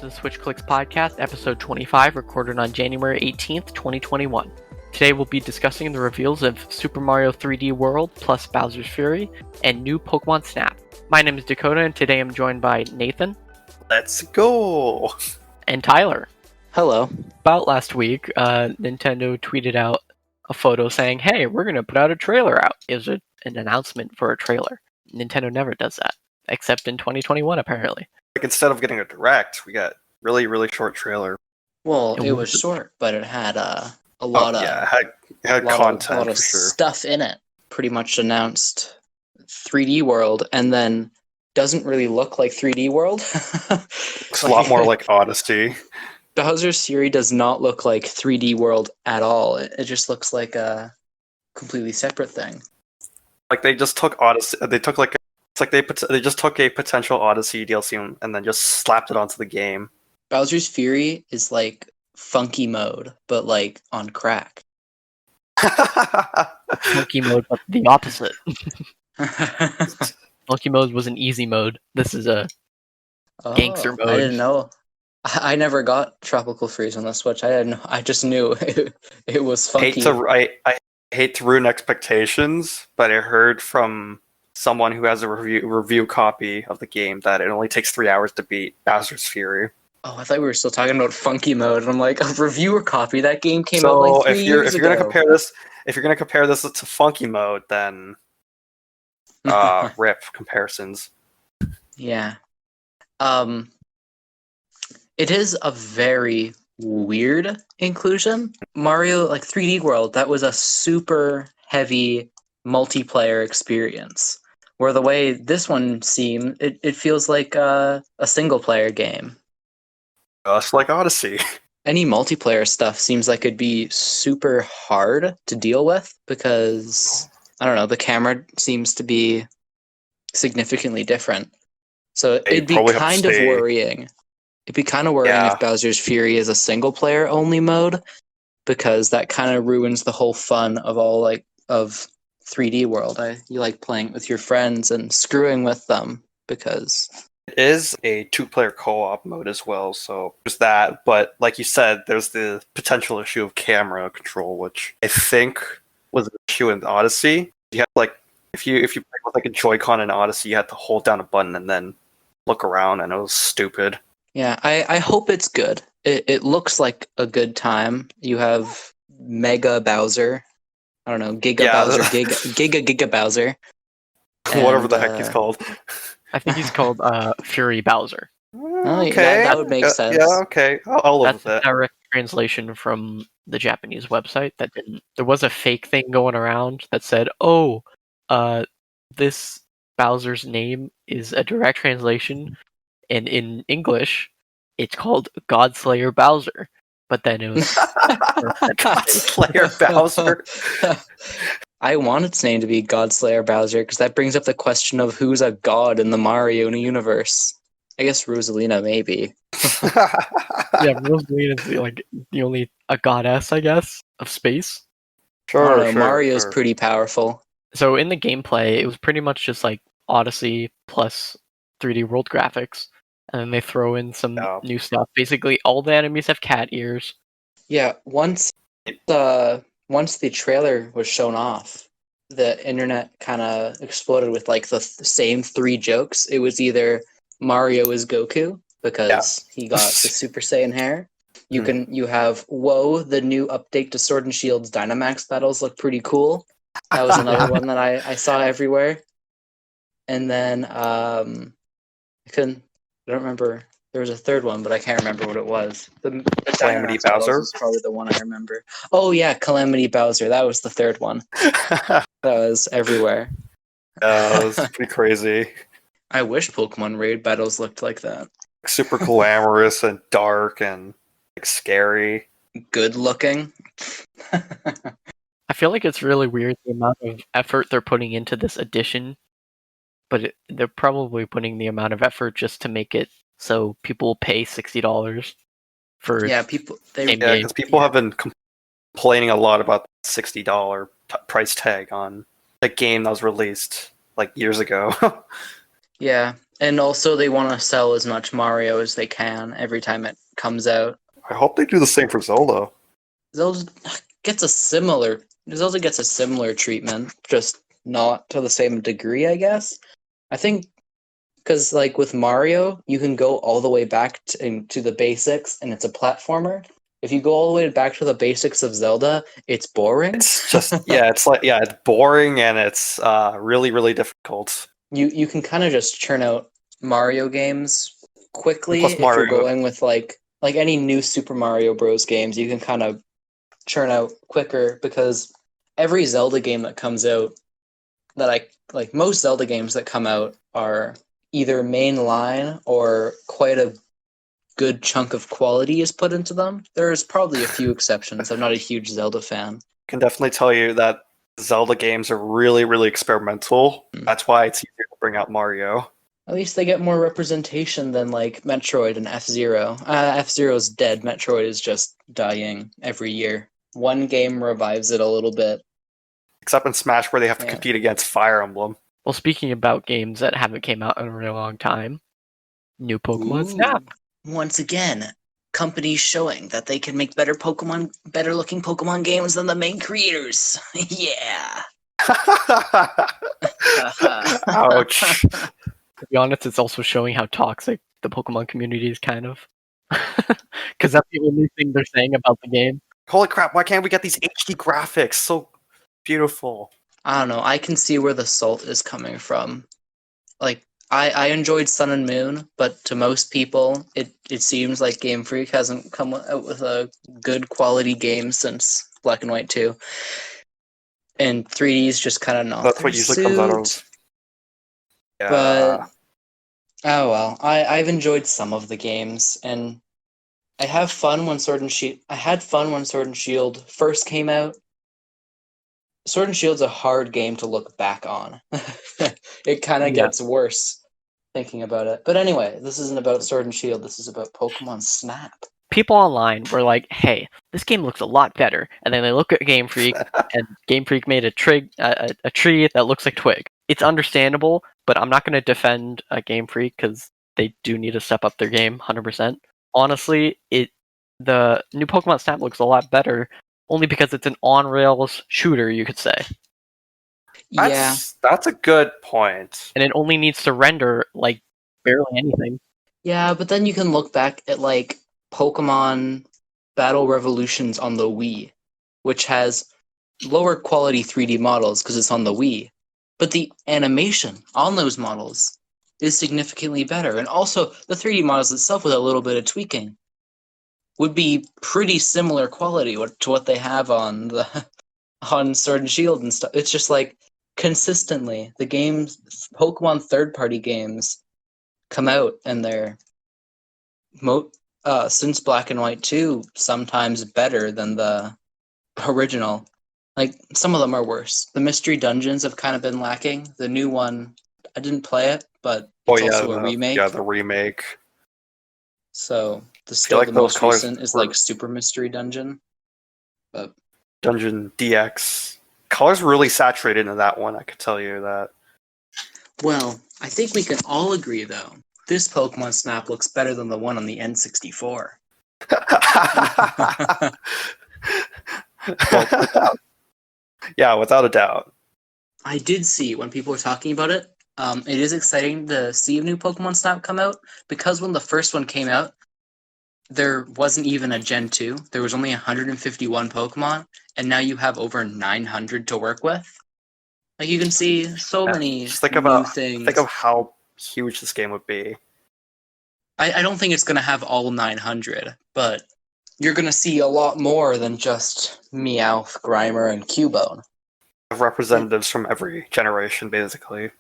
to the SwitchClicksPodcast, episode 25, recorded on January 18th, 2021. Today we'll be discussing the reveals of Super Mario 3D World plus Bowser's Fury and new Pokémon Snap. My name is Dakota, and today I'm joined by Nathan. Let's go! And Tyler. Hello. About last week, Nintendo tweeted out a photo saying, hey, we're going to put out a trailer out. It was an announcement for a trailer. Nintendo never does that, except in 2021, apparently. Like, instead of getting a direct, we got really short trailer. Well, it was short, but it had a lot of content, a lot of for sure. stuff in it. Pretty much announced 3D World, and then doesn't really look like 3D World. Looks a lot more like Odyssey. Bowser's Fury does not look like 3D World at all. It just looks like a completely separate thing. Like they just took Odyssey. They took they just took a potential Odyssey DLC and then just slapped it onto the game. Bowser's Fury is like funky mode, but like on crack. Funky mode, but the opposite. Funky mode was an easy mode. This is a gangster mode. I didn't know. I never got Tropical Freeze on the Switch. I just knew it was funky. I hate to ruin expectations, but I heard from someone who has a review copy of the game that it only takes 3 hours to beat Bowser's Fury. Oh, I thought we were still talking about funky mode. And I'm like, a reviewer copy? That game came out like 3 years ago. If you're gonna compare this to funky mode, then rip comparisons. Yeah. It is a very weird inclusion. Mario, like 3D World, that was a super heavy multiplayer experience. Where the way this one seemed, it feels like a single player game. Just like Odyssey. Any multiplayer stuff seems like it'd be super hard to deal with because, I don't know, the camera seems to be significantly different. So it'd be kind of worrying. It'd be kind of worrying if Bowser's Fury is a single player only mode, because that kind of ruins the whole fun of of 3D World. You like playing with your friends and screwing with them because it is a 2-player co-op mode as well, so there's that. But like you said, there's the potential issue of camera control, which I think was an issue in Odyssey. You have if you play with like a Joy-Con in Odyssey, you had to hold down a button and then look around, and it was stupid. Yeah, I hope it's good. It looks like a good time. You have Mega Bowser. I don't know, Bowser, Giga Bowser. Whatever the heck he's called. I think he's called Fury Bowser. Oh, okay, that would make sense. Yeah, okay. I'll live with that. That's a direct translation from the Japanese website. There was a fake thing going around that said, this Bowser's name is a direct translation, and in English, it's called Godslayer Bowser. But then it was Godslayer Bowser. I want its name to be Godslayer Bowser because that brings up the question of who's a god in the Mario universe. I guess Rosalina, maybe. Yeah, Rosalina's the only a goddess, I guess, of space. Sure. Mario's pretty powerful. So in the gameplay, it was pretty much just like Odyssey plus 3D World graphics, and then they throw in some new stuff. Basically, all the enemies have cat ears. Yeah, once the trailer was shown off, the internet kind of exploded with like the same 3 jokes. It was either Mario is Goku because he got the Super Saiyan hair. You have the new update to Sword and Shield's Dynamax battles look pretty cool. That was another one that I saw everywhere. And then I don't remember. There was a third one, but I can't remember what it was. The Calamity Bowser is probably the one I remember. Oh yeah, Calamity Bowser. That was the third one. That was everywhere. That was pretty crazy. I wish Pokemon raid battles looked like that. Super glamorous and dark and scary. Good looking. I feel like it's really weird the amount of effort they're putting into this edition, but they're probably putting the amount of effort just to make it so people will pay $60 for because people have been complaining a lot about the $60 price tag on a game that was released like years ago. Yeah, And also, they want to sell as much Mario as they can every time it comes out. I hope they do the same for Zelda. Zelda gets a similar treatment, just not to the same degree, I guess. I think because like with Mario, you can go all the way back to the basics, and it's a platformer. If you go all the way back to the basics of Zelda, it's boring. It's just it's boring and it's really really difficult. You can kind of just churn out Mario games quickly Plus if you're Mario, going with like any new Super Mario Bros. Games. You can kind of churn out quicker because every Zelda game that comes out most Zelda games that come out are either mainline or quite a good chunk of quality is put into them. There's probably a few exceptions. I'm not a huge Zelda fan. can definitely tell you that Zelda games are really really experimental. That's why it's easier to bring out Mario. At least they get more representation than like Metroid and F-Zero. F-Zero's dead. Metroid is just dying every year. One game revives it a little bit. Except in Smash where they have to compete against Fire Emblem. Well, speaking about games that haven't came out in a really long time, new Pokemon Snap. Once again, companies showing that they can make better looking Pokemon games than the main creators. Yeah. Ouch. To be honest, it's also showing how toxic the Pokemon community is, kind of. Because that's the only thing they're saying about the game. Holy crap, why can't we get these HD graphics? So beautiful. I don't know. I can see where the salt is coming from. Like, I enjoyed Sun and Moon, but to most people, it seems like Game Freak hasn't come out with a good quality game since Black and White 2. And 3D is just kind of not That's what usually comes out of. Yeah. But, oh well. I've enjoyed some of the games, and I have fun when Sword and Shield... I had fun when Sword and Shield first came out. Sword and Shield's a hard game to look back on. It kind of gets worse thinking about it. But anyway, this isn't about Sword and Shield. This is about Pokemon Snap. People online were like, hey, this game looks a lot better. And then they look at Game Freak, and Game Freak made a tree that looks like Twig. It's understandable, but I'm not going to defend Game Freak because they do need to step up their game 100%. Honestly, the new Pokemon Snap looks a lot better, only because it's an on-rails shooter, you could say. That's a good point. And it only needs to render, like, barely anything. Yeah, but then you can look back at, like, Pokemon Battle Revolutions on the Wii, which has lower quality 3D models because it's on the Wii. But the animation on those models is significantly better. And also, the 3D models itself, with a little bit of tweaking, would be pretty similar quality to what they have on Sword and Shield and stuff. It's just like consistently the games, Pokemon third-party games, come out and they're since Black and White 2 sometimes better than the original. Like some of them are worse. The mystery dungeons have kind of been lacking. The new one, I didn't play it, but it's also a remake. Yeah, the remake. So the most recent is like Super Mystery Dungeon. But Dungeon DX. Colors really saturated in that one, I could tell you that. Well, I think we can all agree though. This Pokemon Snap looks better than the one on the N64. Yeah, without a doubt. I did see when people were talking about it. It is exciting to see a new Pokemon Snap come out because when the first one came out, there wasn't even a Gen 2. There was only 151 Pokemon, and now you have over 900 to work with. Like you can see so many just think new things. Think of how huge this game would be. I don't think it's going to have all 900, but you're going to see a lot more than just Meowth, Grimer, and Cubone. Representatives from every generation, basically.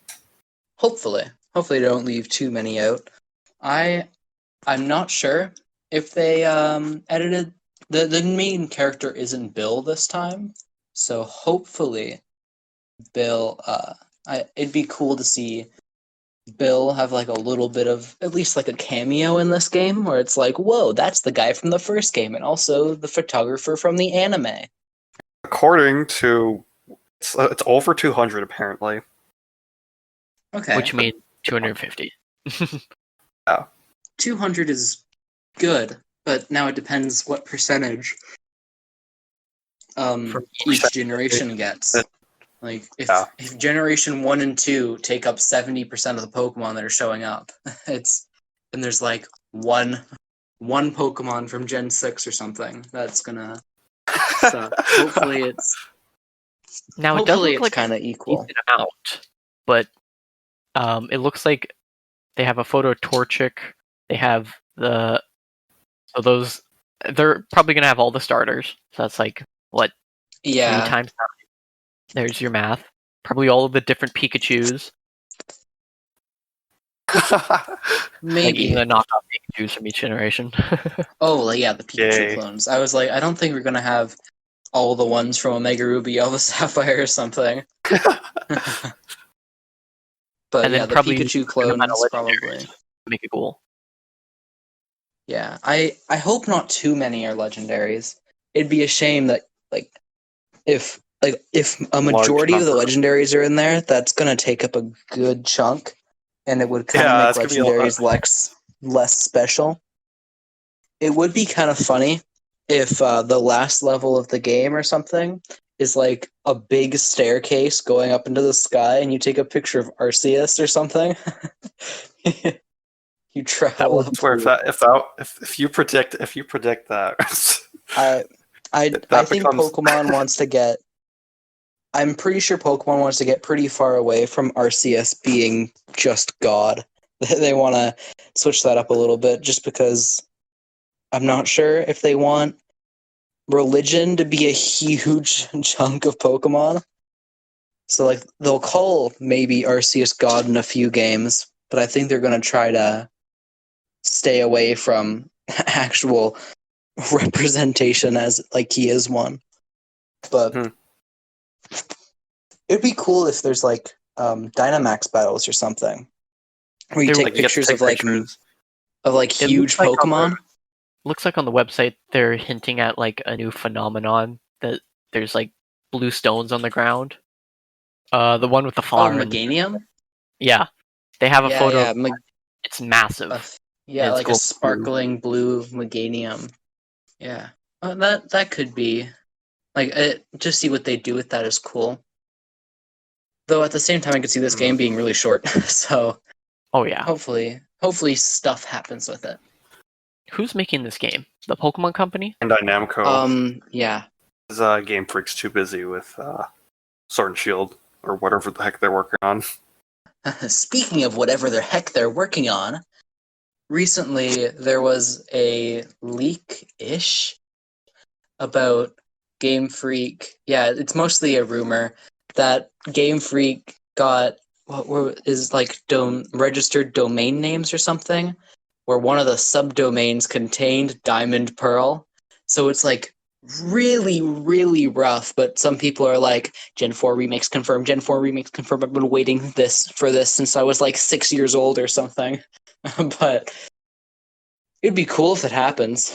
Hopefully they don't leave too many out. I'm not sure if they edited the main character isn't Bill this time, so hopefully Bill. It'd be cool to see Bill have like a little bit of at least like a cameo in this game, where it's like, whoa, that's the guy from the first game, and also the photographer from the anime. According to, it's over 200 apparently. Okay. Which means 250. 200 is good, but now it depends what percentage For each generation gets. Like if generation 1 and 2 take up 70% of the Pokemon that are showing up, and there's like one Pokemon from Gen 6 or something that's gonna suck. Hopefully it's Now it does look it's like kind of a equal. decent amount, but it looks like they have a photo of Torchic. They have they're probably gonna have all the starters. So that's like what 3 times 9. There's your math. Probably all of the different Pikachus. Maybe. Like even the knockoff Pikachus from each generation. Oh, yeah, the Pikachu Yay. clones. I was like, I don't think we're gonna have all the ones from Omega Ruby, Alpha Sapphire, or something. But and yeah, then the probably Pikachu clones probably. Make it cool. Yeah, I hope not too many are legendaries. It'd be a shame that if a majority of the number. legendaries are in there, that's gonna take up a good chunk, and it would kind of make legendaries less special. It would be kind of funny if the last level of the game or something is like a big staircase going up into the sky, and you take a picture of Arceus or something. You travel. If you predict that, I think Pokemon wants to get. I'm pretty sure Pokemon wants to get pretty far away from Arceus being just God. They want to switch that up a little bit, just because I'm not sure if they want religion to be a huge chunk of Pokemon. So like they'll call maybe Arceus God in a few games, but I think they're going to try to stay away from actual representation as like he is one. But it'd be cool if there's like Dynamax battles or something, where you take pictures of huge Pokemon. Looks like on the website they're hinting at like a new phenomenon that there's like blue stones on the ground. The one with the flower. Meganium? Yeah. They have a photo. Yeah. It's massive. Like a sparkling blue Meganium. Yeah. That could be. Like, just see what they do with that is cool. Though at the same time, I could see this game being really short. So. Oh yeah. Hopefully stuff happens with it. Who's making this game? The Pokemon Company? And Namco. Yeah. Game Freak's too busy with Sword and Shield, or whatever the heck they're working on. Speaking of whatever the heck they're working on, recently there was a leak-ish about Game Freak. Yeah, it's mostly a rumor that Game Freak got registered domain names or something, where one of the subdomains contained Diamond Pearl. So it's like really, really rough, but some people are like, Gen 4 remakes confirmed, Gen 4 remakes confirmed. I've been waiting for this since I was like 6 years old or something. But it'd be cool if it happens.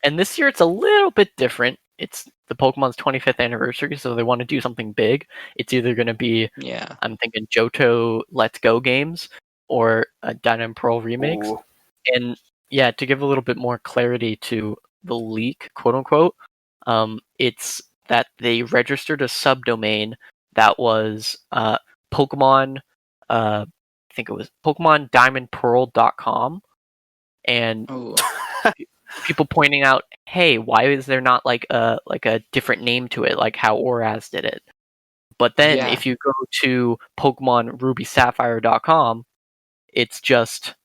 And this year it's a little bit different. It's the Pokemon's 25th anniversary, so they want to do something big. It's either going to be, I'm thinking Johto Let's Go games or a Diamond Pearl remakes. Ooh. And yeah, to give a little bit more clarity to the leak, quote unquote, it's that they registered a subdomain that was Pokemon, I think it was PokemonDiamondPearl.com, and people pointing out, hey, why is there not like a different name to it, like how Oraz did it? But then if you go to PokemonRubySapphire.com, it's just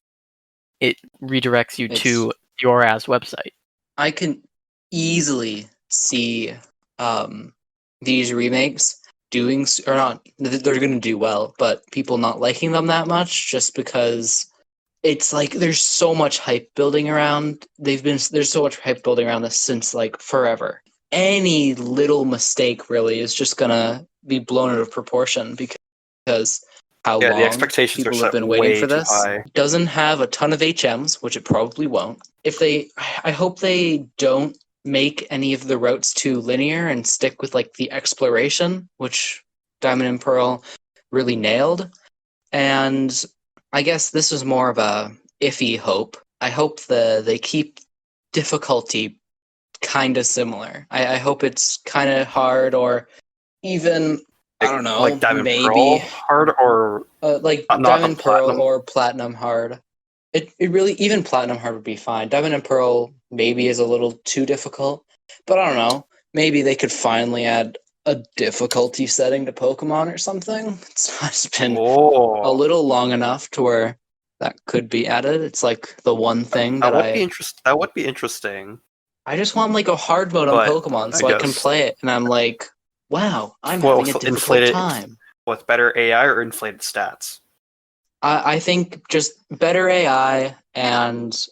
it redirects you to the Oraz website. I can easily see these remakes doing, or not, they're going to do well, but people not liking them that much just because it's like there's so much hype building around. There's so much hype building around this since like forever. Any little mistake really is just going to be blown out of proportion because how long the expectations people have been waiting for this. High. Doesn't have a ton of HMs, which it probably won't. I hope they don't make any of the routes too linear and stick with like the exploration, which Diamond and Pearl really nailed. And I guess this is more of a iffy hope. I hope they keep difficulty kind of similar. I hope it's kind of hard, or even, I don't know, like Diamond maybe Pearl hard, or like not Diamond on Pearl Platinum. or Platinum hard. It really, even Platinum hard would be fine. Diamond and Pearl maybe is a little too difficult, but I don't know. Maybe they could finally add a difficulty setting to Pokemon or something. It's been a Oh, little long enough to where that could be added. It's like the one thing that that would be That would be interesting. I just want like a hard mode on But Pokemon I so I can guess play it, and I'm like, wow, I'm well, having a difficult inflated time. with better AI or inflated stats. I think just better AI and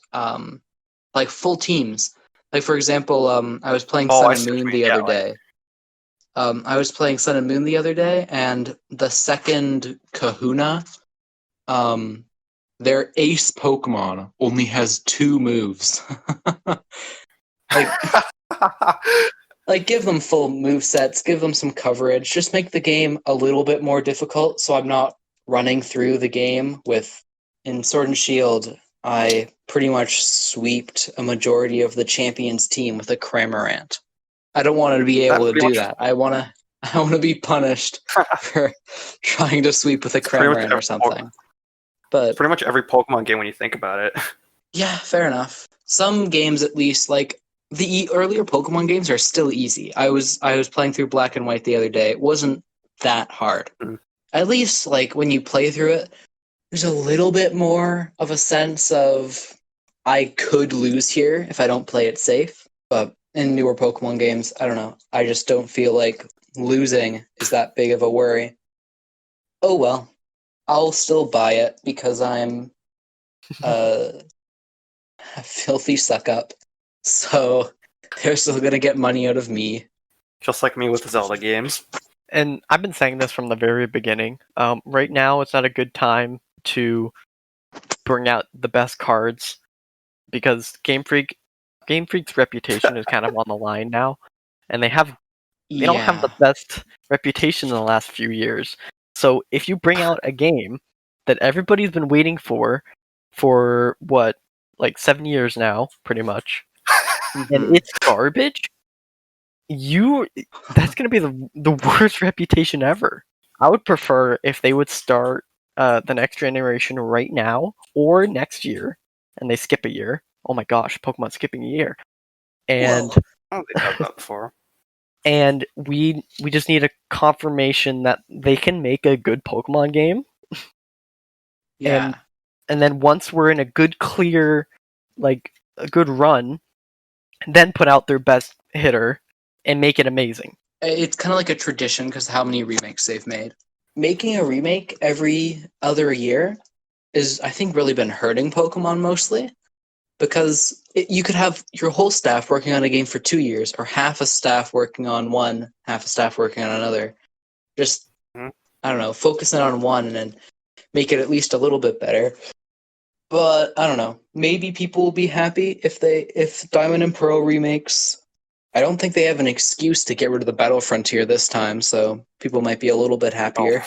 like full teams. Like for example, I was playing Oh, Sun I and see what you Moon mean. the Yeah, other like, day. I was playing Sun and Moon the other day, and the second Kahuna, their ace Pokemon only has 2 moves. like, like give them full move sets, give them some coverage, just make the game a little bit more difficult. So I'm not running through the game with in Sword and Shield. I pretty much sweeped a majority of the champions team with a Cramorant. I don't want to be that able to pretty do much that. I want to be punished for trying to sweep with a it's pretty much Cramorant or something. But pretty much every Pokemon game when you think about it. yeah, fair enough. Some games at least, like the earlier Pokemon games, are still easy. I was playing through Black and White the other day. It wasn't that hard. Mm. At least like when you play through it, there's a little bit more of a sense of I could lose here if I don't play it safe. But in newer Pokemon games, I don't know. I just don't feel like losing is that big of a worry. Oh well. I'll still buy it because I'm a filthy suck up. So they're still gonna get money out of me. Just like me with the Zelda games. And I've been saying this from the very beginning. Right now, it's not a good time to bring out the best cards because Game Freak's reputation is kind of on the line now, and they don't have the Yeah. best reputation in the last few years. So if you bring out a game that everybody's been waiting for what, like 7 years now, pretty much, and Mhm. it's garbage, that's gonna be the worst reputation ever. I would prefer if they would start the next generation right now or next year, and they skip a year. Oh my gosh, Pokemon skipping a year, and Whoa. I don't think I've done that before. and we just need a confirmation that they can make a good Pokemon game, and Yeah. then once we're in a good clear, like a good run, then put out their best hitter and make it amazing. It's kind of like a tradition because how many remakes they've made. Making a remake every other year is, I think, really been hurting Pokemon mostly because you could have your whole staff working on a game for 2 years, or half a staff working on one, half a staff working on another. Just, Mhm. I don't know, focusing on one and then make it at least a little bit better. But I don't know. Maybe people will be happy if Diamond and Pearl remakes. I don't think they have an excuse to get rid of the Battle Frontier this time, so people might be a little bit happier.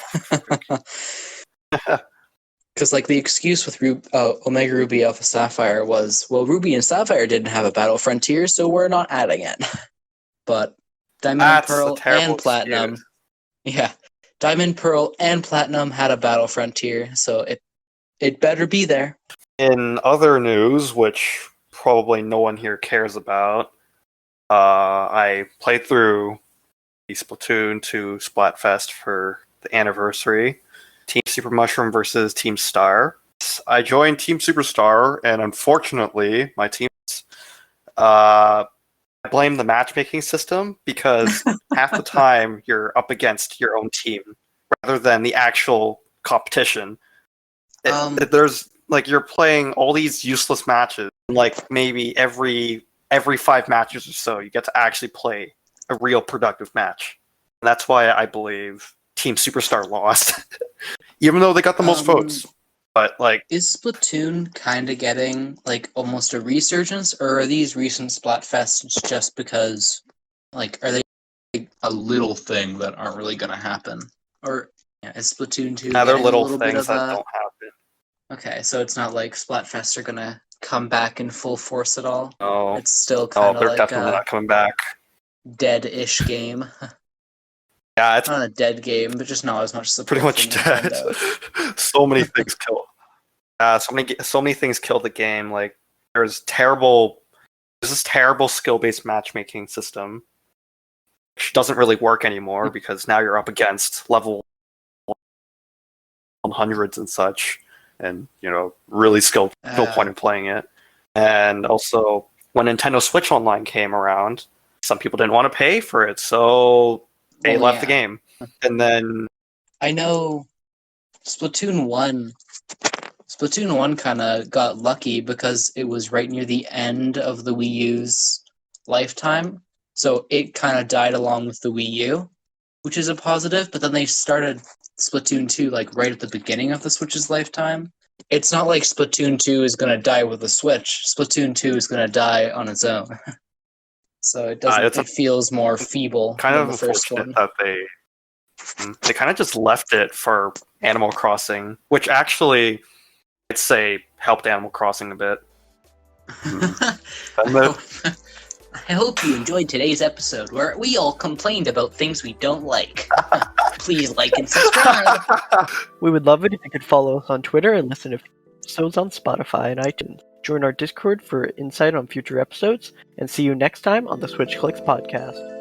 Because like the excuse with Omega Ruby Alpha Sapphire was, well, Ruby and Sapphire didn't have a Battle Frontier, so we're not adding it. But Diamond and That's a Pearl terrible and Platinum, excuse. yeah, Diamond, Pearl, and Platinum had a Battle Frontier, so it better be there. In other news, which probably no one here cares about, I played through the Splatoon 2 Splatfest for the anniversary. Team Super Mushroom versus Team Star. I joined Team Superstar, and unfortunately, my team. I blame the matchmaking system because half the time you're up against your own team rather than the actual competition. There's like you're playing all these useless matches. Like maybe every 5 matches or so, you get to actually play a real productive match. And that's why I believe Team Superstar lost, even though they got the most votes. But like, Is Splatoon kind of getting like almost a resurgence, or are these recent Splatfests just because, like, are they a little thing that aren't really going to happen? Or is Splatoon 2 other getting a little little bit things of that a don't happen. Okay, so it's not like Splatfests are gonna come back in full force at all. No, It's still no, kind of they're like definitely a not coming back. dead-ish game. Yeah, it's Not a dead game, but just not as much support pretty much from dead. Nintendo. So many things kill. So many things kill the game. Like there's this terrible skill-based matchmaking system, which doesn't really work anymore because now you're up against level 100s and such, and really no point in playing it. And also, when Nintendo Switch Online came around, some people didn't want to pay for it, so they left the game. And then I know Splatoon 1 kind of got lucky because it was right near the end of the Wii U's lifetime. So it kind of died along with the Wii U, which is a positive, but then they started Splatoon 2 like right at the beginning of the Switch's lifetime. It's not like Splatoon 2 is going to die with the Switch. Splatoon 2 is going to die on its own. So it doesn't it feels more feeble kind than of the first one. unfortunate that they kind of just left it for Animal Crossing, which actually I'd say helped Animal Crossing a bit. I hope you enjoyed today's episode where we all complained about things we don't like. Please like and subscribe. We would love it if you could follow us on Twitter and listen to episodes on Spotify and iTunes. Join our Discord for insight on future episodes, and see you next time on the Switch Clicks podcast.